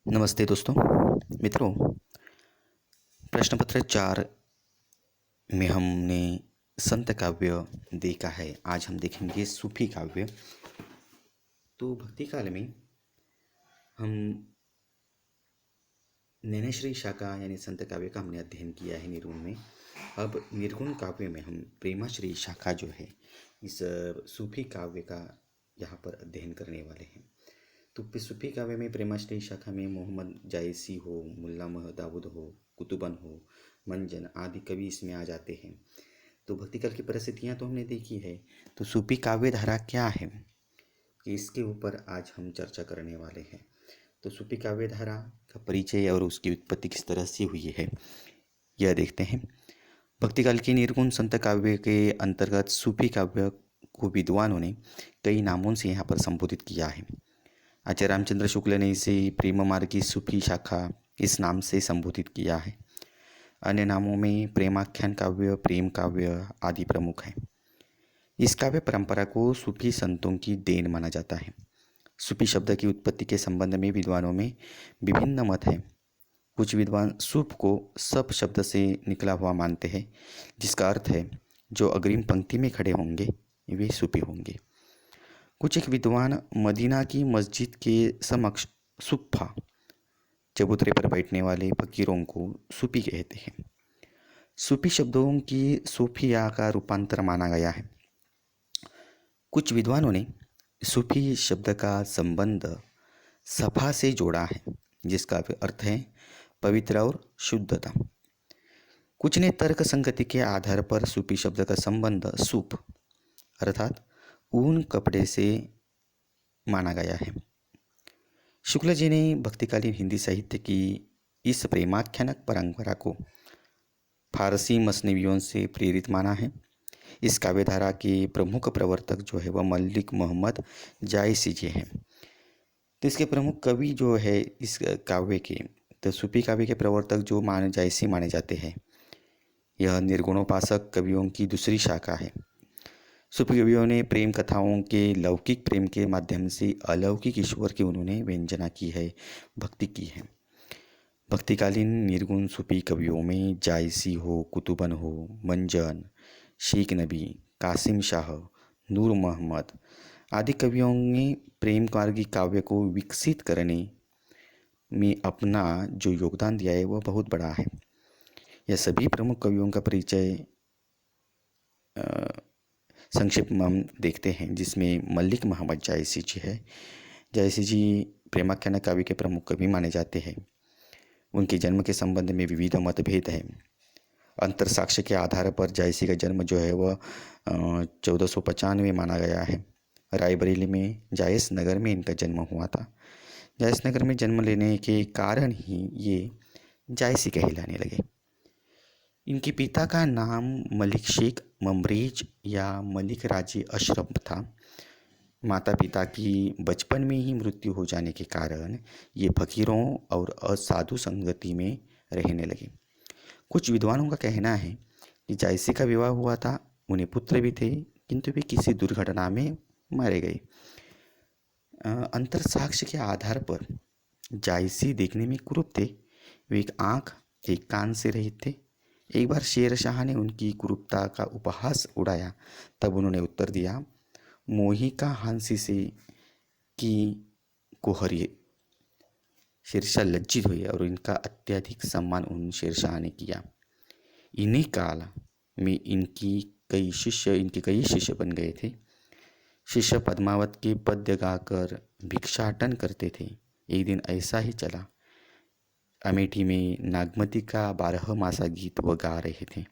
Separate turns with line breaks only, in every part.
नमस्ते दोस्तों। मित्रों, प्रश्न पत्र 4 में हमने संत काव्य देखा है। आज हम देखेंगे सूफी काव्य। तो भक्ति काल में हम नैनश्री शाखा यानी संत काव्य का हमने अध्ययन किया है निर्गुण में। अब निर्गुण काव्य में हम प्रेमाश्री शाखा जो है इस सूफी काव्य का यहाँ पर अध्ययन करने वाले हैं। तो सूफी काव्य में प्रेमाश्री शाखा में मोहम्मद जायसी हो, मुल्ला दाऊद हो, कुतुबन हो, मंजन आदि कवि इसमें आ जाते हैं। तो भक्ति काल की परिस्थितियाँ तो हमने देखी है। तो सूफी काव्य धारा क्या है कि इसके ऊपर आज हम चर्चा करने वाले हैं। तो सूफी काव्य धारा का परिचय और उसकी उत्पत्ति किस तरह से हुई है यह देखते हैं। भक्ति काल के निर्गुण संत काव्य के अंतर्गत सूफी काव्य को विद्वानों ने कई नामों से यहाँ पर संबोधित किया है। आचार्य रामचंद्र शुक्ल ने इसे प्रेम मार्ग की सूफी शाखा इस नाम से संबोधित किया है। अन्य नामों में प्रेमाख्यान काव्य, प्रेम काव्य आदि प्रमुख हैं। इस काव्य परंपरा को सूफी संतों की देन माना जाता है। सूफी शब्द की उत्पत्ति के संबंध में विद्वानों में विभिन्न मत हैं। कुछ विद्वान सूफ को सब शब्द से निकला हुआ मानते हैं, जिसका अर्थ है जो अग्रिम पंक्ति में खड़े होंगे वे सूफी होंगे। कुछ एक विद्वान मदीना की मस्जिद के समक्ष सुफ़ा चबूतरे पर बैठने वाले फकीरों को सूफी कहते हैं। सूफी शब्दों की सूफिया का रूपांतर माना गया है। कुछ विद्वानों ने सूफी शब्द का संबंध सफा से जोड़ा है, जिसका अर्थ है पवित्र और शुद्धता। कुछ ने तर्क संगति के आधार पर सूफी शब्द का संबंध सूफ अर्थात ऊन कपड़े से माना गया है। शुक्ल जी ने भक्तिकालीन हिंदी साहित्य की इस प्रेमाख्यानक परंपरा को फारसी मसनवियों से प्रेरित माना है। इस काव्यधारा के प्रमुख प्रवर्तक जो है वह मलिक मोहम्मद जायसी जी हैं। तो इसके प्रमुख कवि जो है इस काव्य के, तो सूफी काव्य के प्रवर्तक जो जायसी माने जाते हैं। यह निर्गुणोपासक कवियों की दूसरी शाखा है। सूफी कवियों ने प्रेम कथाओं के लौकिक प्रेम के माध्यम से अलौकिक ईश्वर की उन्होंने व्यंजना की है, भक्ति की है। भक्तिकालीन निर्गुण सूफी कवियों में जायसी हो, कुतुबन हो, मंजन, शेख नबी, कासिम शाह, नूर मोहम्मद आदि कवियों ने प्रेम मार्गी काव्य को विकसित करने में अपना जो योगदान दिया है वह बहुत बड़ा है। यह सभी प्रमुख कवियों का परिचय संक्षिप्त में हम देखते हैं, जिसमें मलिक मोहम्मद जायसी जी है। जायसी जी प्रेमाख्यान काव्य के प्रमुख कवि माने जाते हैं। उनके जन्म के संबंध में विविध मतभेद हैं। अंतर साक्ष्य के आधार पर जायसी का जन्म जो है वह 1495 माना गया है। रायबरेली में जायस नगर में इनका जन्म हुआ था। जायस नगर में जन्म लेने के कारण ही ये जायसी कहलाने लगे। इनके पिता का नाम मलिक शेख ममरेज या मलिक राजे अशरफ था। माता पिता की बचपन में ही मृत्यु हो जाने के कारण ये फकीरों और असाधु संगति में रहने लगे। कुछ विद्वानों का कहना है कि जायसी का विवाह हुआ था, उन्हें पुत्र भी थे, किंतु वे किसी दुर्घटना में मारे गए। अंतर साक्ष्य के आधार पर जायसी देखने में कुरूप थे। वे एक आँख एक कान से रहित थे। एक बार शेर शाह ने उनकी कुरूपता का उपहास उड़ाया, तब उन्होंने उत्तर दिया, मोही का हंसी से की कोहरिए। शेरशाह लज्जित हुए और इनका अत्यधिक सम्मान उन शेरशाह ने किया। इन्हीं काल में इनके कई शिष्य बन गए थे। शिष्य पद्मावत के पद्य गाकर भिक्षाटन करते थे। एक दिन ऐसा ही चला, अमेठी में नागमती का 12 मासा गीत वो गा रहे थे।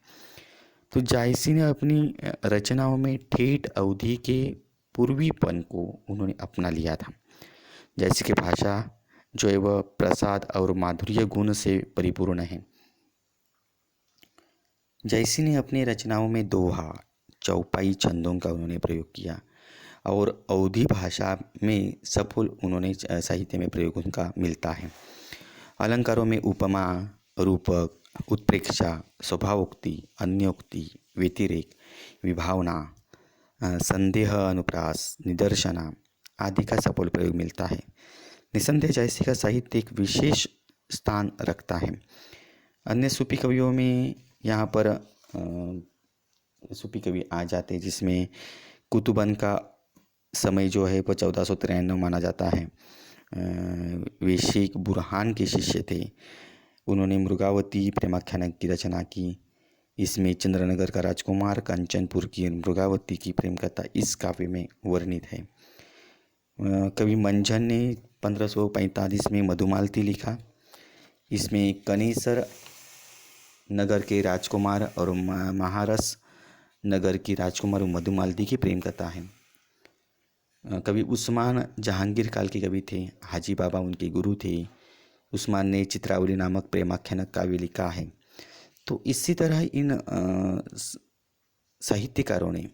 तो जायसी ने अपनी रचनाओं में ठेठ अवधि के पूर्वीपन को उन्होंने अपना लिया था। जायसी की भाषा जो है वह प्रसाद और माधुर्य गुण से परिपूर्ण है। जायसी ने अपनी रचनाओं में दोहा, चौपाई छंदों का उन्होंने प्रयोग किया और अवधी भाषा में सफल उन्होंने साहित्य में प्रयोग उनका मिलता है। अलंकारों में उपमा, रूपक, उत्प्रेक्षा, स्वभावोक्ति, अन्योक्ति, व्यतिरेक, विभावना, संदेह अनुप्रास, निदर्शना आदि का सफल प्रयोग मिलता है। निसंदेह जयसी का साहित्य एक विशेष स्थान रखता है। अन्य सूफी कवियों में यहाँ पर सूफी कवि आ जाते हैं, जिसमें कुतुबन का समय जो है वह 1493 माना जाता है। वे शेख बुरहान के शिष्य थे। उन्होंने मृगावती प्रेमाख्यान की रचना की। इसमें चंद्रनगर का राजकुमार कंचनपुर की मृगावती की प्रेम कथा इस काव्य में वर्णित है। कवि मंझन ने 1545 में मधुमालती लिखा। इसमें कनेसर नगर के राजकुमार और महारस नगर की राजकुमार मधुमालती की प्रेम कथा है। कवि उस्मान जहांगीर काल के कवि थे। हाजी बाबा उनके गुरु थे। उस्मान ने चित्रावली नामक प्रेमाख्यान काव्य लिखा है। तो इसी तरह इन साहित्यकारों ने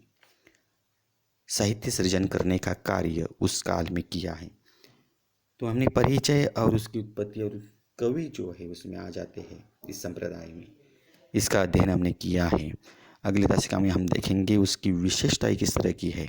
साहित्य सृजन करने का कार्य उस काल में किया है। तो हमने परिचय और उसकी उत्पत्ति और कवि जो है उसमें आ जाते हैं इस संप्रदाय में, इसका अध्ययन हमने किया है। अगली दशका में हम देखेंगे उसकी विशेषताएं किस तरह की है।